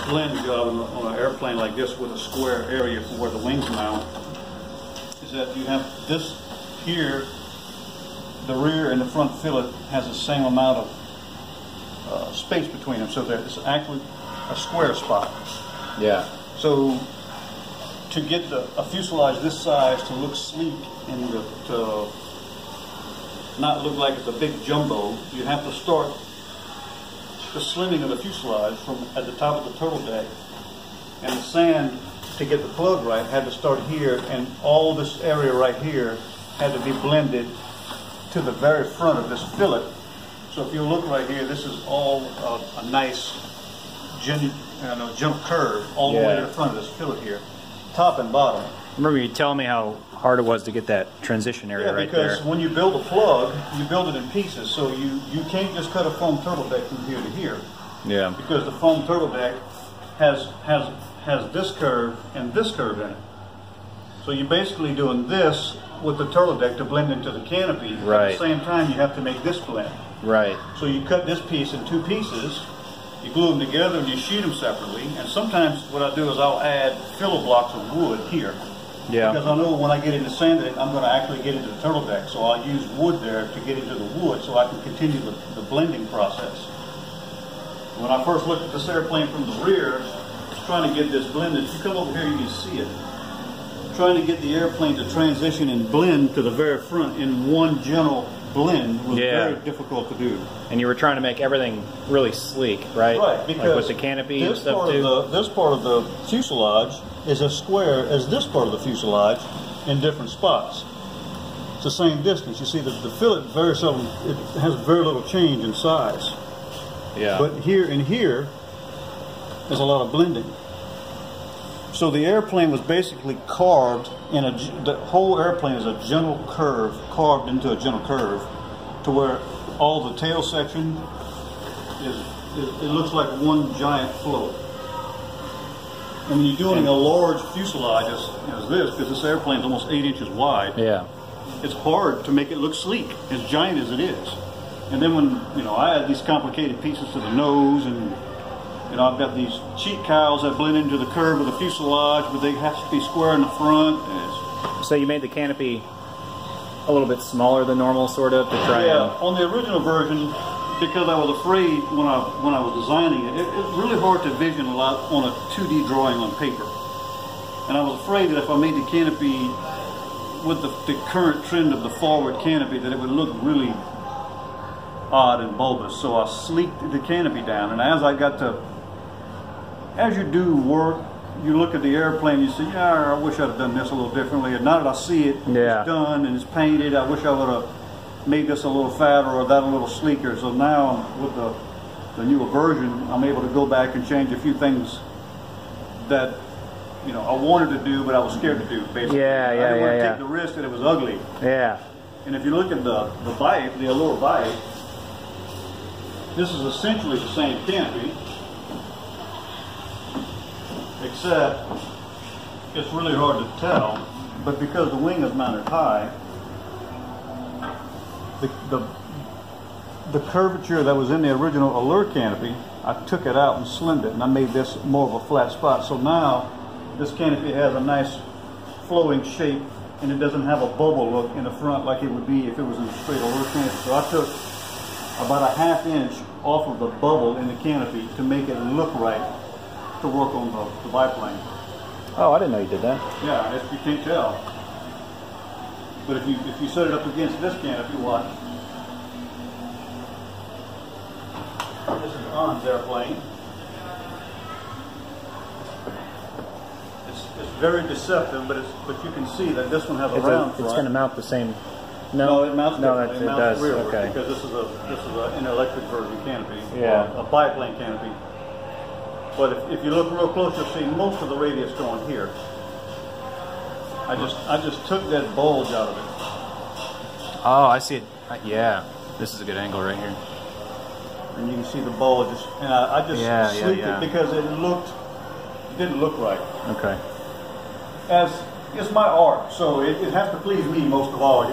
blend job on an airplane like this with a square area for where the wings mount is that you have this here, the rear and the front fillet has the same amount of space between them, so that it's actually a square spot. Yeah. So to get a fuselage this size to look sleek and to not look like it's a big jumbo, you have to start the slimming of the fuselage from at the top of the turtle deck, and the sand to get the plug right had to start here, and all this area right here had to be blended to the very front of this fillet. So if you look right here, this is all a nice gentle curve all the way to the front of this fillet here, top and bottom. Remember you telling me how hard it was to get that transition area right there. Because when you build a plug, you build it in pieces, so you can't just cut a foam turtle deck from here to here. Yeah. Because the foam turtle deck has this curve and this curve in it. So you're basically doing this with the turtle deck to blend into the canopy. Right. At the same time, you have to make this blend. Right. So you cut this piece in two pieces, you glue them together, and you sheet them separately. And sometimes what I do is I'll add filler blocks of wood here. Yeah. Because I know when I get into sanding it, I'm going to actually get into the turtle deck. So I'll use wood there to get into the wood so I can continue the blending process. When I first looked at this airplane from the rear, trying to get this blended, if you come over here, you can see it. Trying to get the airplane to transition and blend to the very front in one gentle blend was very difficult to do. And you were trying to make everything really sleek, right? Right, because like with the canopy and stuff too? This part of the fuselage is as square as this part of the fuselage in different spots. It's the same distance. You see that the fillet very seldom, it has very little change in size. Yeah. But here and here, there's a lot of blending. So the airplane was basically carved in the whole airplane is a gentle curve, carved into a gentle curve, to where all the tail section it looks like one giant float. And when you're doing a large fuselage as this, because this airplane is almost 8 inches wide, it's hard to make it look sleek, as giant as it is. And then when I add these complicated pieces to the nose, and I've got these cheek cowls that blend into the curve of the fuselage, but they have to be square in the front. So you made the canopy a little bit smaller than normal, sort of, to try on the original version, because I was afraid when I was designing it, it's really hard to vision a lot on a 2D drawing on paper. And I was afraid that if I made the canopy with the current trend of the forward canopy, that it would look really odd and bulbous. So I sleeked the canopy down, and as you do work, you look at the airplane, you say, yeah, I wish I'd have done this a little differently. And now that I see it, it's done and it's painted, I wish I would have made this a little fatter or that a little sleeker. So now with the newer version, I'm able to go back and change a few things that I wanted to do, but I was scared to do, basically. I didn't want to take the risk that it was ugly. Yeah. And if you look at the bite, the lower bite, this is essentially the same canopy, except it's really hard to tell, but because the wing is mounted high, the curvature that was in the original Allure canopy, I took it out and slimmed it, and I made this more of a flat spot. So now this canopy has a nice flowing shape, and it doesn't have a bubble look in the front like it would be if it was in a straight Allure canopy. So I took about a ½ inch off of the bubble in the canopy to make it look right to work on the biplane. Oh, I didn't know you did that. Yeah, you can't tell. But if you set it up against this canopy, watch. This is On's airplane. It's very deceptive, but you can see that this one has a round front. It's going to mount the same. No, it mounts. No, it does. Rearward, okay. Because this is an electric version canopy. Yeah. A biplane canopy. But if you look real close, you'll see most of the radius going here. I just took that bulge out of it. Oh, I see it. Yeah, this is a good angle right here. And you can see the bulge. And I just sleeked it because it didn't look right. Okay. As it's my art, so it has to please me most of all.